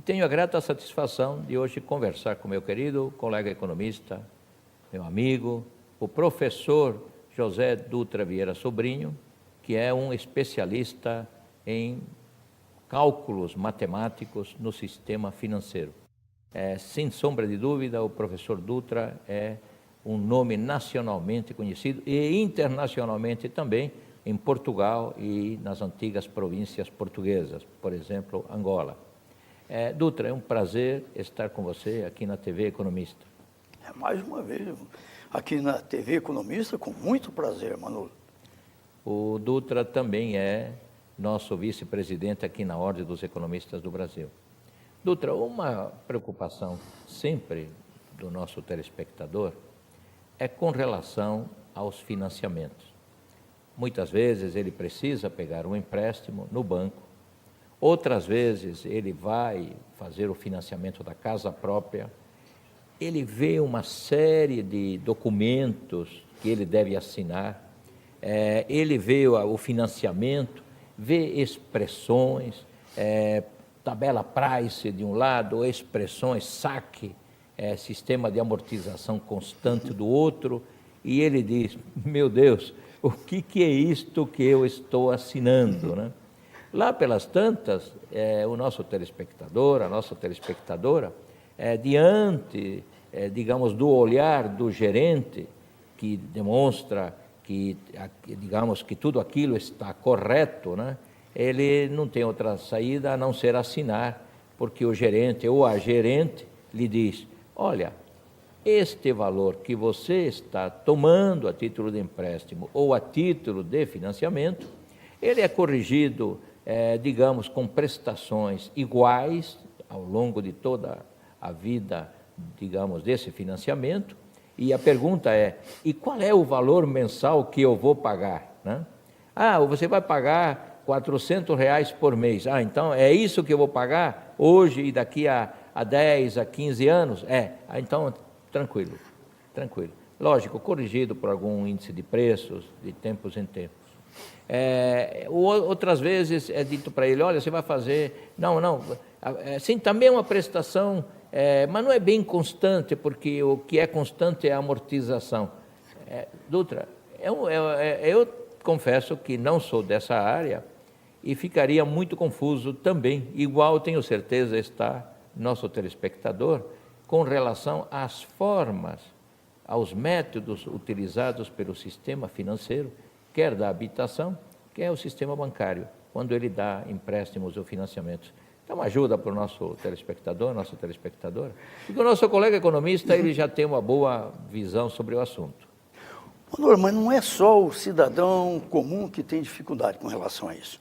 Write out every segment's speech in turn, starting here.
tenho a grata satisfação de hoje conversar com meu querido colega economista, meu amigo, o professor José Dutra Vieira Sobrinho, que é um especialista em cálculos matemáticos no sistema financeiro. Sem sombra de dúvida, o professor Dutra é um nome nacionalmente conhecido e internacionalmente também em Portugal e nas antigas províncias portuguesas, por exemplo, Angola. Dutra, é um prazer estar com você aqui na TV Economista. Mais uma vez, aqui na TV Economista, com muito prazer, Manolo. O Dutra também é nosso vice-presidente aqui na Ordem dos Economistas do Brasil. Dutra, uma preocupação sempre do nosso telespectador é com relação aos financiamentos. Muitas vezes ele precisa pegar um empréstimo no banco, outras vezes ele vai fazer o financiamento da casa própria, ele vê uma série de documentos que ele deve assinar, ele vê o financiamento, vê expressões, tabela price de um lado, expressões, saque, sistema de amortização constante do outro, e ele diz, meu Deus, o que é isto que eu estou assinando, né? Lá pelas tantas, o nosso telespectador, a nossa telespectadora, diante, digamos, do olhar do gerente, que demonstra que, digamos, que tudo aquilo está correto, né? Ele não tem outra saída a não ser assinar, porque o gerente ou a gerente lhe diz, olha, este valor que você está tomando a título de empréstimo ou a título de financiamento, ele é corrigido, digamos, com prestações iguais ao longo de toda a vida, digamos, desse financiamento. E a pergunta é, e qual é o valor mensal que eu vou pagar, né? Você vai pagar R$400 por mês. Então é isso que eu vou pagar hoje e daqui a 10, a 15 anos? Então tranquilo. Lógico, corrigido por algum índice de preços de tempos em tempos. Outras vezes é dito para ele, olha, você vai fazer... Sim, também é uma prestação, mas não é bem constante, porque o que é constante é a amortização. Dutra, eu confesso que não sou dessa área e ficaria muito confuso também, igual tenho certeza está nosso telespectador, com relação às formas, aos métodos utilizados pelo sistema financeiro, quer da habitação, quer o sistema bancário, quando ele dá empréstimos ou financiamentos. Então, ajuda para o nosso telespectador, nossa telespectadora, porque o nosso colega economista ele já tem uma boa visão sobre o assunto. Mas não é só o cidadão comum que tem dificuldade com relação a isso.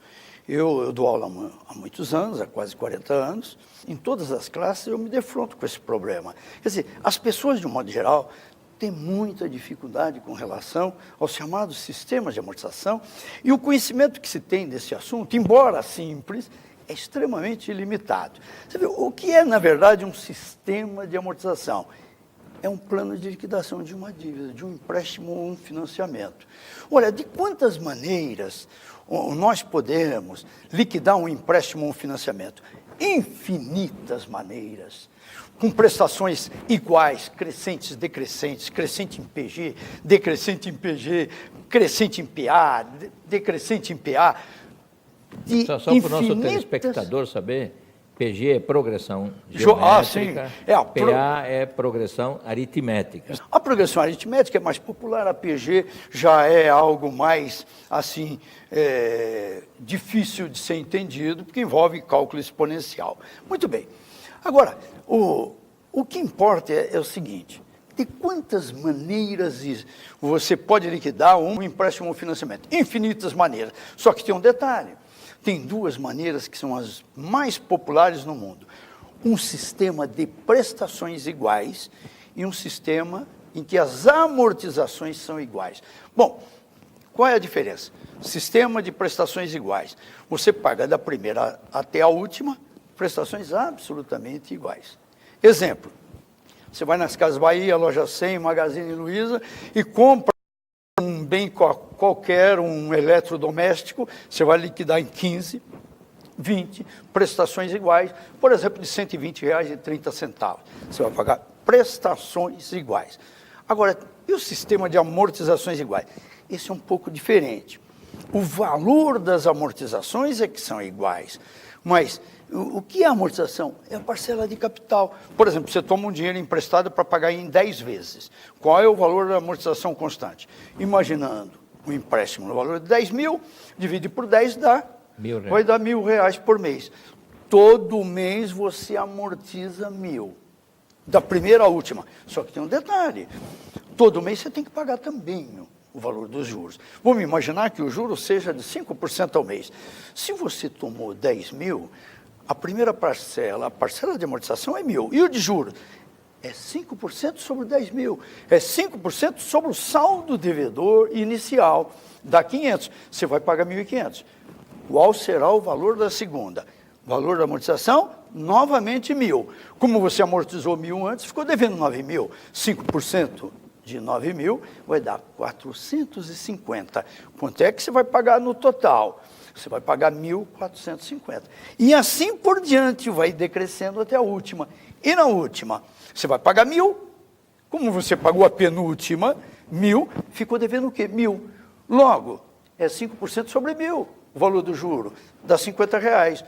Eu dou aula há muitos anos, há quase 40 anos, em todas as classes eu me defronto com esse problema. Quer dizer, as pessoas, de um modo geral, têm muita dificuldade com relação aos chamados sistemas de amortização, e o conhecimento que se tem desse assunto, embora simples, é extremamente limitado. Você vê, o que é, na verdade, um sistema de amortização? É um plano de liquidação de uma dívida, de um empréstimo ou um financiamento. Olha, de quantas maneiras nós podemos liquidar um empréstimo ou um financiamento? Infinitas maneiras, com prestações iguais, crescentes, decrescentes, crescente em PG, decrescente em PG, crescente em PA, decrescente em PA. Só para o nosso telespectador saber, PG é progressão geométrica, PA é progressão aritmética. A progressão aritmética é mais popular, a PG já é algo mais, assim, difícil de ser entendido, porque envolve cálculo exponencial. Muito bem. Agora, o que importa é o seguinte, de quantas maneiras você pode liquidar um empréstimo ou financiamento? Infinitas maneiras, só que tem um detalhe. Tem duas maneiras que são as mais populares no mundo. Um sistema de prestações iguais e um sistema em que as amortizações são iguais. Bom, qual é a diferença? Sistema de prestações iguais. Você paga da primeira até a última, prestações absolutamente iguais. Exemplo, você vai nas Casas Bahia, Loja 100, Magazine Luiza e compra um bem qualquer, um eletrodoméstico, você vai liquidar em 15, 20 prestações iguais, por exemplo, de R$ 120,30. Você vai pagar prestações iguais. Agora, e o sistema de amortizações iguais? Esse é um pouco diferente. O valor das amortizações é que são iguais, mas o que é amortização? É a parcela de capital. Por exemplo, você toma um dinheiro emprestado para pagar em 10 vezes. Qual é o valor da amortização constante? Imaginando um empréstimo no valor de 10 mil, divide por 10, vai dar R$ 1.000 por mês. Todo mês você amortiza 1.000. Da primeira à última. Só que tem um detalhe. Todo mês você tem que pagar também o valor dos juros. Vamos imaginar que o juro seja de 5% ao mês. Se você tomou 10 mil, a primeira parcela, a parcela de amortização é 1.000. E o de juros? É 5% sobre 10 mil. É 5% sobre o saldo devedor inicial. Dá 500. Você vai pagar 1.500. Qual será o valor da segunda? Valor da amortização, novamente 1.000. Como você amortizou 1.000 antes, ficou devendo 9.000. 5% de 9.000 vai dar 450. Quanto é que você vai pagar no total? Você vai pagar 1.450. E assim por diante, vai decrescendo até a última. E na última, você vai pagar 1.000. Como você pagou a penúltima, 1.000, ficou devendo o quê? 1.000. Logo, é 5% sobre 1.000, o valor do juro. Dá R$50.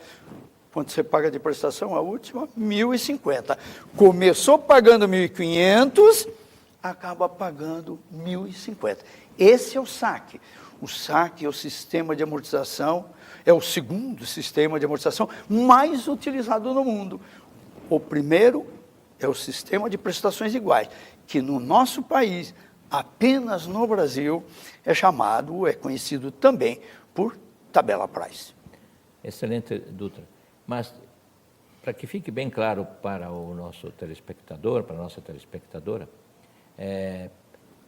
Quanto você paga de prestação? A última, 1.050. Começou pagando 1.500, acaba pagando 1.050. Esse é o saque. O saque é o sistema de amortização, é o segundo sistema de amortização mais utilizado no mundo. O primeiro é o sistema de prestações iguais, que no nosso país, apenas no Brasil, é conhecido também por tabela Price. Excelente, Dutra. Mas, para que fique bem claro para o nosso telespectador, para a nossa telespectadora,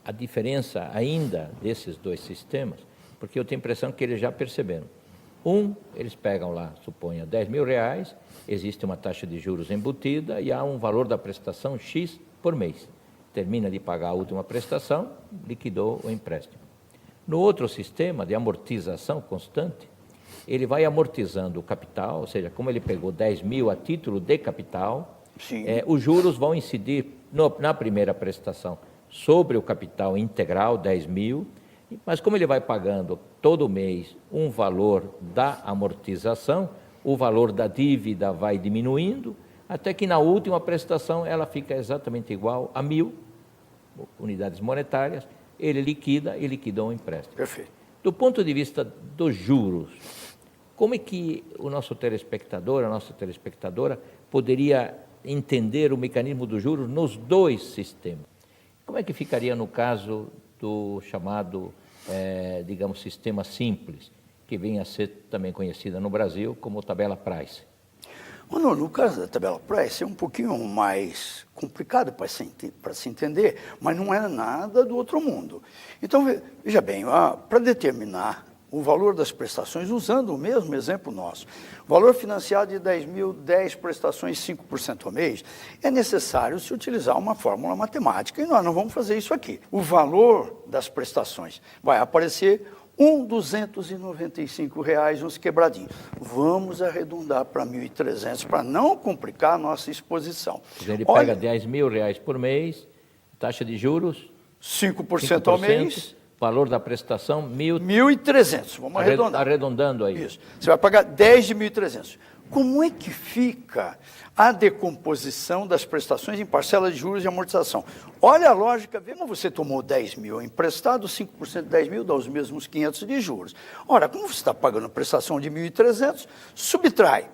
a diferença ainda desses dois sistemas, porque eu tenho a impressão que eles já perceberam. Eles pegam lá, suponha, R$10.000, existe uma taxa de juros embutida e há um valor da prestação X por mês. Termina de pagar a última prestação, liquidou o empréstimo. No outro sistema de amortização constante, ele vai amortizando o capital, ou seja, como ele pegou 10.000 a título de capital, os juros vão incidir na primeira prestação sobre o capital integral, 10.000, mas como ele vai pagando todo mês um valor da amortização, o valor da dívida vai diminuindo, até que na última prestação ela fica exatamente igual a 1.000 unidades monetárias, ele liquida e liquidou o empréstimo. Perfeito. Do ponto de vista dos juros, como é que o nosso telespectador, a nossa telespectadora, poderia entender o mecanismo dos juros nos dois sistemas? Como é que ficaria no caso do chamado, digamos, sistema simples, que vem a ser também conhecida no Brasil como tabela Price? No caso da tabela Price é um pouquinho mais complicado para se entender, mas não é nada do outro mundo. Então, veja bem, para determinar o valor das prestações, usando o mesmo exemplo nosso, valor financiado de 10.000, 10 prestações, 5% ao mês, é necessário se utilizar uma fórmula matemática, e nós não vamos fazer isso aqui. O valor das prestações vai aparecer R$295, uns quebradinhos. Vamos arredondar para 1.300, para não complicar a nossa exposição. Ele pega R$10.000 por mês, taxa de juros 5% ao mês. Valor da prestação, 1.300, vamos arredondar. Arredondando aí. Isso. Você vai pagar 10 de 1.300. Como é que fica a decomposição das prestações em parcelas de juros e amortização? Olha a lógica, vê como você tomou 10.000 emprestado, 5% de 10.000 dá os mesmos 500 de juros. Ora, como você está pagando prestação de 1.300, subtrai,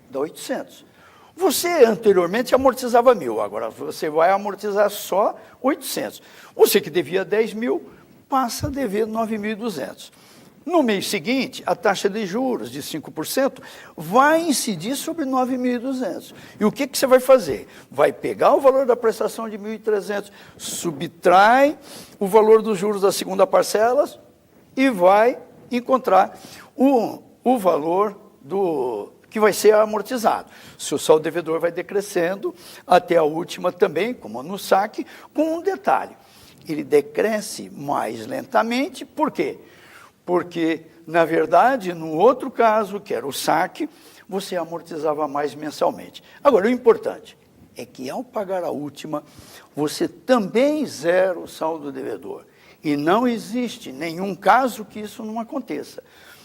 dá 800. Você anteriormente amortizava 1.000, agora você vai amortizar só 800. Você que devia 10.000, passa a dever 9.200. No mês seguinte, a taxa de juros de 5% vai incidir sobre 9.200. E o que você vai fazer? Vai pegar o valor da prestação de 1.300, subtrai o valor dos juros da segunda parcela e vai encontrar o valor que vai ser amortizado. Seu saldo devedor vai decrescendo até a última também, como no saque, com um detalhe. Ele decresce mais lentamente, por quê? Porque, na verdade, no outro caso, que era o saque, você amortizava mais mensalmente. Agora, o importante é que, ao pagar a última, você também zera o saldo devedor. E não existe nenhum caso que isso não aconteça.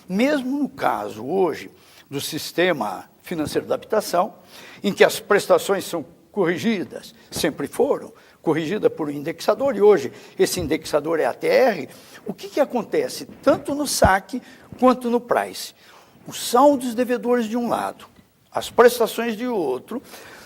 Mesmo no caso, hoje, do sistema financeiro da habitação, em que as prestações são corrigidas, sempre foram, corrigida por um indexador, e hoje esse indexador é a TR, o que acontece tanto no saque quanto no price? Os saldos devedores de um lado, as prestações de outro,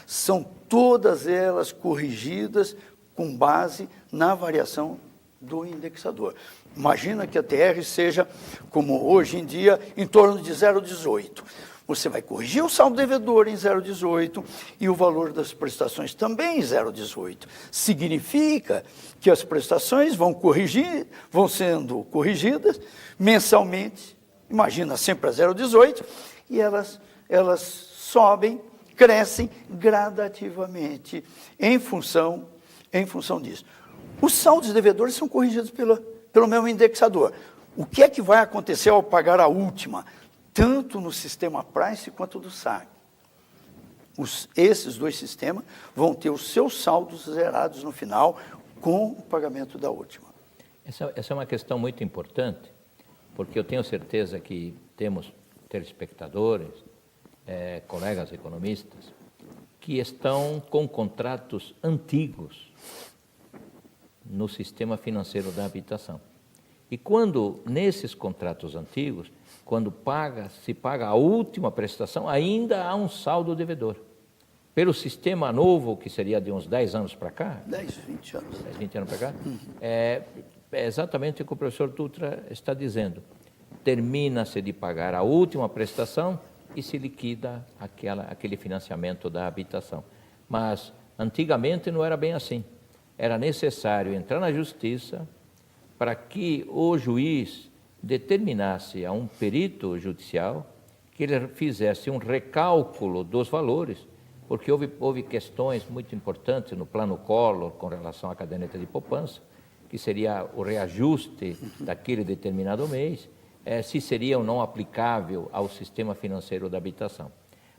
são todas elas corrigidas com base na variação do indexador. Imagina que a TR seja, como hoje em dia, em torno de 0,18. Você vai corrigir o saldo devedor em 0,18 e o valor das prestações também em 0,18. Significa que as prestações vão sendo corrigidas mensalmente, imagina sempre a 0,18, e elas sobem, crescem gradativamente em função disso. Os saldos devedores são corrigidos pelo mesmo indexador. O que é que vai acontecer ao pagar a última? Tanto no sistema price quanto do saque. Esses dois sistemas vão ter os seus saldos zerados no final com o pagamento da última. Essa é uma questão muito importante, porque eu tenho certeza que temos telespectadores, colegas economistas, que estão com contratos antigos no sistema financeiro da habitação. E quando, nesses contratos antigos, quando se paga a última prestação, ainda há um saldo devedor. Pelo sistema novo, que seria de uns 10 anos para cá... 10, 20 anos. 10, 20 anos para cá, é exatamente o que o professor Dutra está dizendo. Termina-se de pagar a última prestação e se liquida aquele financiamento da habitação. Mas, antigamente, não era bem assim. Era necessário entrar na justiça para que o juiz determinasse a um perito judicial que ele fizesse um recálculo dos valores, porque houve questões muito importantes no plano Collor com relação à caderneta de poupança, que seria o reajuste daquele determinado mês, se seria ou não aplicável ao sistema financeiro da habitação.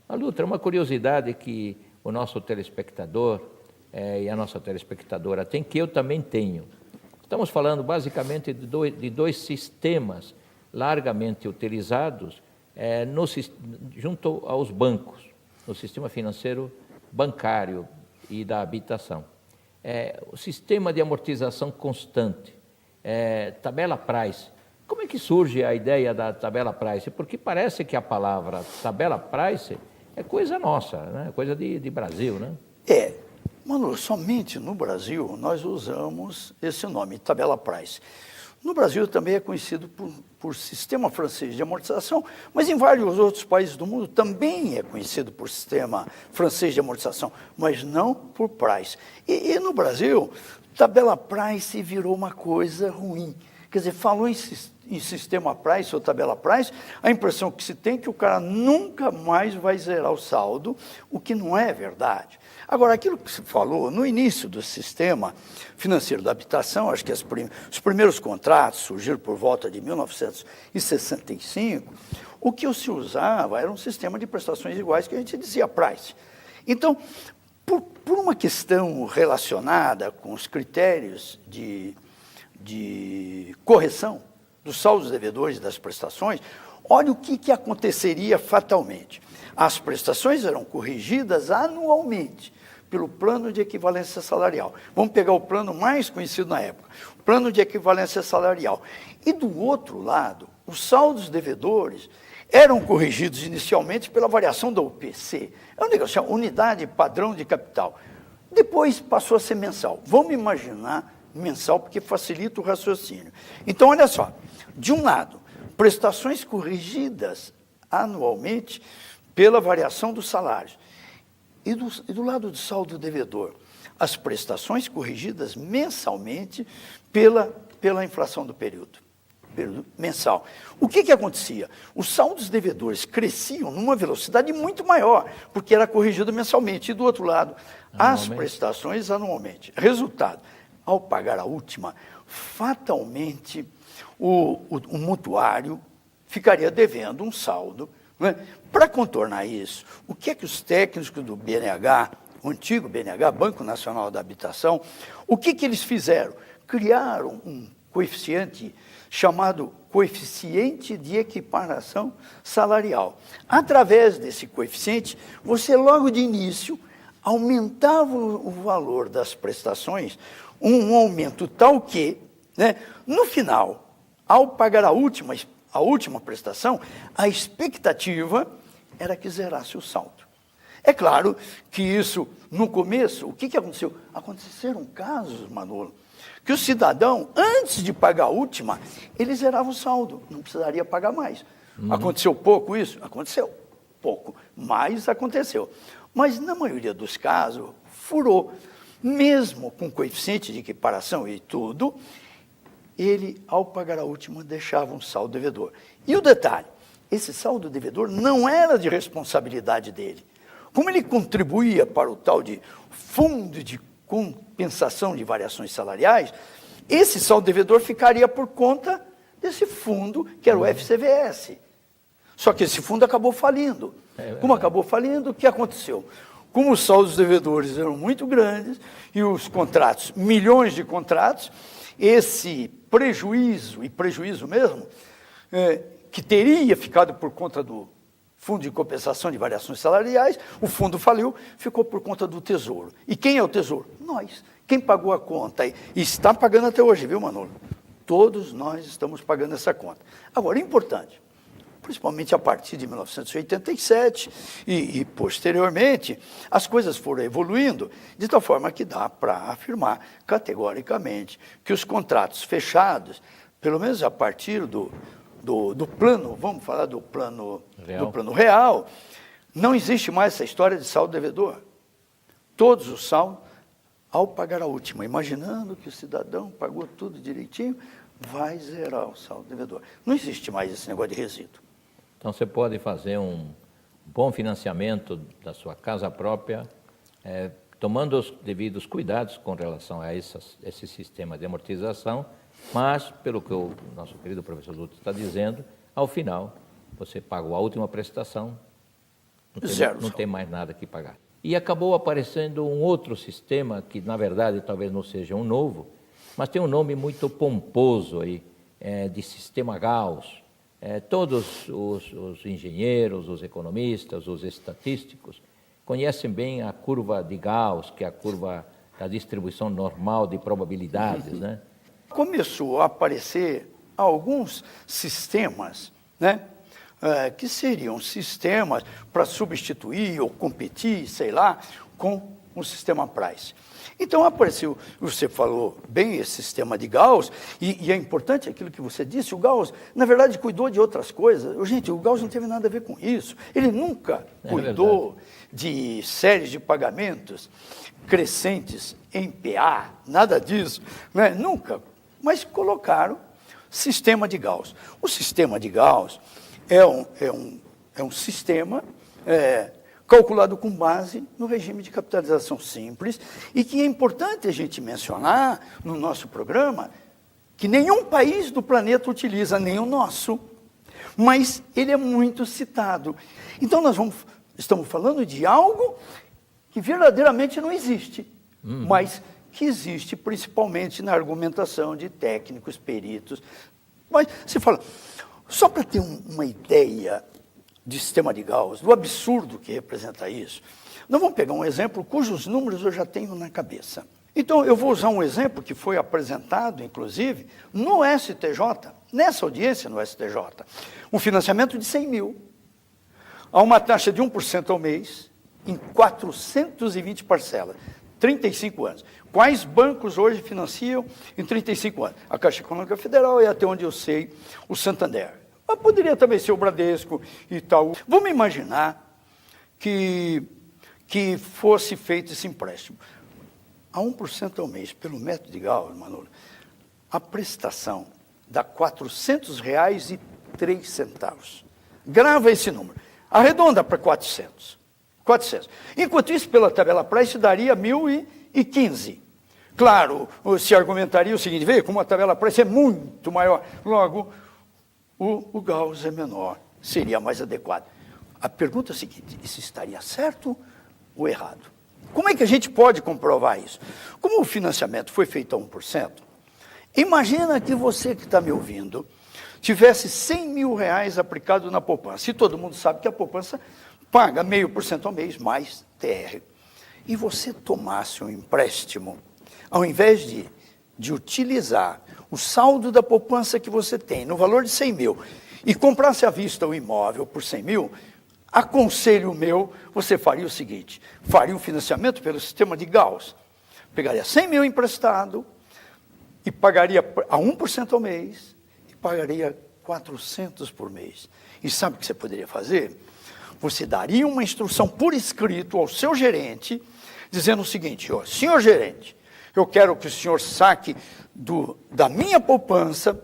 Mas, Dutra, uma curiosidade que o nosso telespectador e a nossa telespectadora tem, que eu também tenho. Estamos falando basicamente de dois sistemas largamente utilizados junto aos bancos, no sistema financeiro bancário e da habitação. O sistema de amortização constante, tabela price. Como é que surge a ideia da tabela price? Porque parece que a palavra tabela price é coisa nossa, né? Coisa de Brasil, né? Mano, somente no Brasil nós usamos esse nome, tabela price. No Brasil também é conhecido por sistema francês de amortização, mas em vários outros países do mundo também é conhecido por sistema francês de amortização, mas não por price. E no Brasil, tabela price virou uma coisa ruim. Quer dizer, falou em sistema price ou tabela price, a impressão que se tem é que o cara nunca mais vai zerar o saldo, o que não é verdade. Agora, aquilo que se falou no início do sistema financeiro da habitação, acho que os primeiros contratos surgiram por volta de 1965, o que se usava era um sistema de prestações iguais que a gente dizia price. Então, por uma questão relacionada com os critérios de correção dos saldos devedores das prestações, olha o que aconteceria fatalmente. As prestações eram corrigidas anualmente pelo plano de equivalência salarial. Vamos pegar o plano mais conhecido na época, o plano de equivalência salarial. E do outro lado, os saldos devedores eram corrigidos inicialmente pela variação da UPC, é um negócio, unidade padrão de capital. Depois passou a ser mensal. Vamos imaginar mensal, porque facilita o raciocínio. Então, olha só, de um lado, prestações corrigidas anualmente pela variação dos salários. E do lado do saldo devedor, as prestações corrigidas mensalmente pela inflação do período mensal. O que acontecia? Os saldos devedores cresciam numa velocidade muito maior, porque era corrigido mensalmente. E do outro lado, as prestações anualmente. Resultado, ao pagar a última, fatalmente o mutuário ficaria devendo um saldo Para contornar isso, o que é que os técnicos do BNH, o antigo BNH, Banco Nacional da Habitação, o que eles fizeram? Criaram um coeficiente chamado coeficiente de equiparação salarial. Através desse coeficiente, você logo de início aumentava o valor das prestações, um aumento tal que, no final, ao pagar a última prestação, a expectativa era que zerasse o saldo. É claro que isso, no começo, o que aconteceu? Aconteceram casos, Manolo, que o cidadão, antes de pagar a última, ele zerava o saldo, não precisaria pagar mais. Aconteceu pouco isso? Aconteceu pouco, mas aconteceu. Mas, na maioria dos casos, furou. Mesmo com coeficiente de equiparação e tudo, ele, ao pagar a última, deixava um saldo devedor. E o detalhe, esse saldo devedor não era de responsabilidade dele. Como ele contribuía para o tal de fundo de compensação de variações salariais, esse saldo devedor ficaria por conta desse fundo, que era o FCVS. Só que esse fundo acabou falindo. Como acabou falindo, o que aconteceu? Como os saldos devedores eram muito grandes e os contratos, milhões de contratos, esse prejuízo, e prejuízo mesmo, que teria ficado por conta do Fundo de Compensação de Variações Salariais, o fundo faliu, ficou por conta do Tesouro. E quem é o Tesouro? Nós. Quem pagou a conta? E está pagando até hoje, viu, Manolo? Todos nós estamos pagando essa conta. Agora, importante, principalmente a partir de 1987 e posteriormente, as coisas foram evoluindo de tal forma que dá para afirmar categoricamente que os contratos fechados, pelo menos a partir do plano, vamos falar do plano real, não existe mais essa história de saldo devedor. Todos os saldos, ao pagar a última, imaginando que o cidadão pagou tudo direitinho, vai zerar o saldo devedor. Não existe mais esse negócio de resíduo. Então você pode fazer um bom financiamento da sua casa própria, tomando os devidos cuidados com relação a esse sistema de amortização, mas, pelo que o nosso querido professor Dutra está dizendo, ao final, você pagou a última prestação, não tem mais nada que pagar. E acabou aparecendo um outro sistema, que na verdade talvez não seja um novo, mas tem um nome muito pomposo aí, de sistema Gauss. Todos os engenheiros, os economistas, os estatísticos, conhecem bem a curva de Gauss, que é a curva da distribuição normal de probabilidades, né? Começou a aparecer alguns sistemas, que seriam sistemas para substituir ou competir, sei lá, com o sistema Price. Então apareceu, você falou bem, esse sistema de Gauss, e é importante aquilo que você disse, o Gauss, na verdade, cuidou de outras coisas. Gente, o Gauss não teve nada a ver com isso. Ele nunca cuidou de séries de pagamentos crescentes em PA, nada disso, nunca. Mas colocaram sistema de Gauss. O sistema de Gauss é um sistema calculado com base no regime de capitalização simples e que é importante a gente mencionar no nosso programa que nenhum país do planeta utiliza, nem o nosso, mas ele é muito citado. Então estamos falando de algo que verdadeiramente não existe, mas que existe principalmente na argumentação de técnicos, peritos. Mas você fala, só para ter uma ideia de sistema de Gauss, do absurdo que representa isso, nós vamos pegar um exemplo cujos números eu já tenho na cabeça. Então, eu vou usar um exemplo que foi apresentado, inclusive, no STJ, nessa audiência no STJ, um financiamento de 100 mil, a uma taxa de 1% ao mês, em 420 parcelas, 35 anos. Quais bancos hoje financiam em 35 anos? A Caixa Econômica Federal e, até onde eu sei, o Santander. Mas poderia também ser o Bradesco e tal. Vamos imaginar que fosse feito esse empréstimo. A 1% ao mês, pelo método de Gauss, Manolo, a prestação dá R$ 400,03. Grava esse número. Arredonda para 400. Enquanto isso, pela tabela Price, daria 1.015. Claro, se argumentaria o seguinte, veja, como a tabela Price é muito maior, logo, o Gauss é menor, seria mais adequado. A pergunta é a seguinte: isso estaria certo ou errado? Como é que a gente pode comprovar isso? Como o financiamento foi feito a 1%, imagina que você que está me ouvindo tivesse 100 mil reais aplicado na poupança, e todo mundo sabe que a poupança paga 0,5% ao mês, mais TR. E você tomasse um empréstimo, ao invés de utilizar o saldo da poupança que você tem, no valor de 100 mil, e comprasse à vista o imóvel por 100 mil, aconselho meu, você faria o seguinte: faria um financiamento pelo sistema de Gauss, pegaria 100 mil emprestado, e pagaria a 1% ao mês, e pagaria 400 por mês. E sabe o que você poderia fazer? Você daria uma instrução por escrito ao seu gerente, dizendo o seguinte: ó, senhor gerente, eu quero que o senhor saque da minha poupança,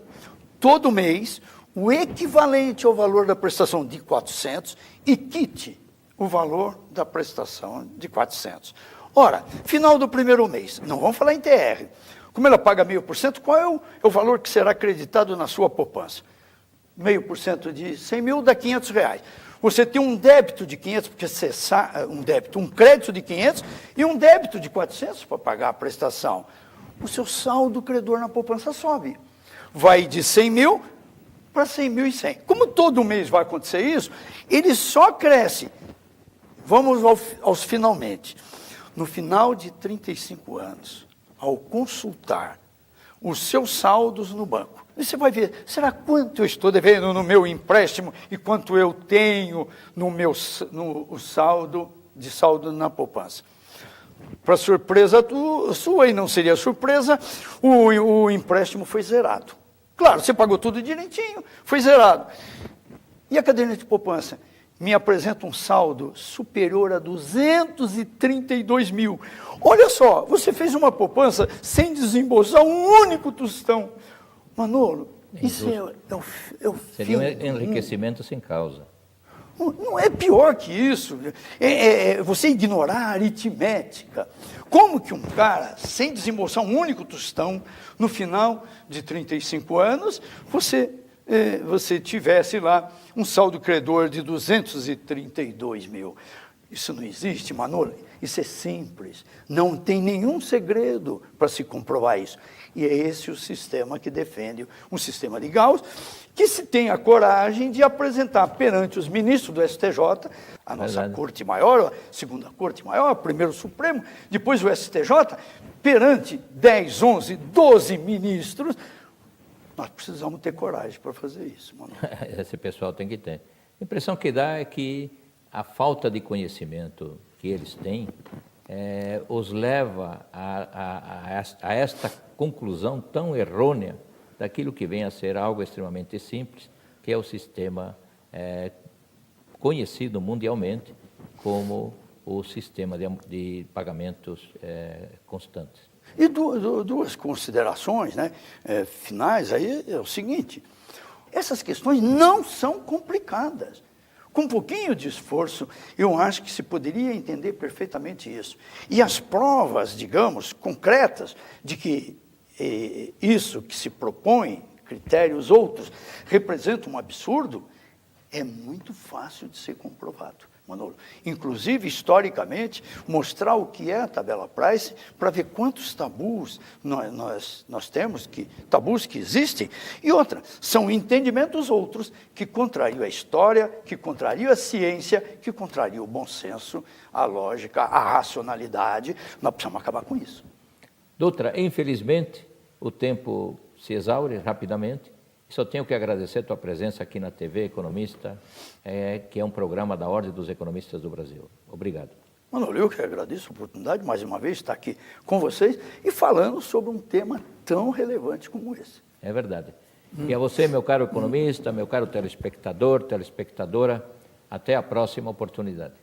todo mês, o equivalente ao valor da prestação de 400 e quite o valor da prestação de 400. Ora, final do primeiro mês, não vamos falar em TR, como ela paga 0,5%, qual é o valor que será acreditado na sua poupança? 0,5% de 100 mil dá 500 reais. Você tem um débito de 500, porque você um crédito de 500 e um débito de 400 para pagar a prestação. O seu saldo credor na poupança sobe. Vai de 100 mil para 100.100. Como todo mês vai acontecer isso, ele só cresce. Vamos aos finalmente. No final de 35 anos, ao consultar os seus saldos no banco, você vai ver, será quanto eu estou devendo no meu empréstimo e quanto eu tenho no saldo na poupança. Para surpresa sua, e não seria surpresa, o empréstimo foi zerado. Claro, você pagou tudo direitinho, foi zerado. E a caderneta de poupança? Me apresenta um saldo superior a 232 mil. Olha só, você fez uma poupança sem desembolsar um único tostão. Manolo, isso é o seria um enriquecimento sem causa. Não é pior que isso. É você ignorar a aritmética. Como que um cara, sem desembolsar um único tostão, no final de 35 anos, você tivesse lá um saldo credor de 232 mil. Isso não existe, Manolo. Isso é simples. Não tem nenhum segredo para se comprovar isso. E é esse o sistema que defende um sistema de Gauss, que se tem a coragem de apresentar perante os ministros do STJ, a nossa Corte Maior, a segunda Corte Maior, primeiro Supremo, depois o STJ, perante 10, 11, 12 ministros. Nós precisamos ter coragem para fazer isso, Manolo. Esse pessoal tem que ter. A impressão que dá é que a falta de conhecimento que eles têm os leva a esta conclusão tão errônea daquilo que vem a ser algo extremamente simples, que é o sistema conhecido mundialmente como o sistema de pagamentos constantes. E duas considerações, né, finais aí é o seguinte: essas questões não são complicadas. Com um pouquinho de esforço, eu acho que se poderia entender perfeitamente isso. E as provas, digamos, concretas de que isso que se propõe, critérios outros, representa um absurdo, é muito fácil de ser comprovado, Manolo. Inclusive, historicamente, mostrar o que é a tabela Price para ver quantos tabus nós temos, tabus que existem. E outra, são entendimentos outros que contrariam a história, que contrariam a ciência, que contrariam o bom senso, a lógica, a racionalidade. Nós precisamos acabar com isso. Doutora, infelizmente, o tempo se exaure rapidamente. Só tenho que agradecer a tua presença aqui na TV Economista, que é um programa da Ordem dos Economistas do Brasil. Obrigado. Manolo, eu que agradeço a oportunidade, mais uma vez, de estar aqui com vocês e falando sobre um tema tão relevante como esse. É verdade. E a você, meu caro economista, meu caro telespectador, telespectadora, até a próxima oportunidade.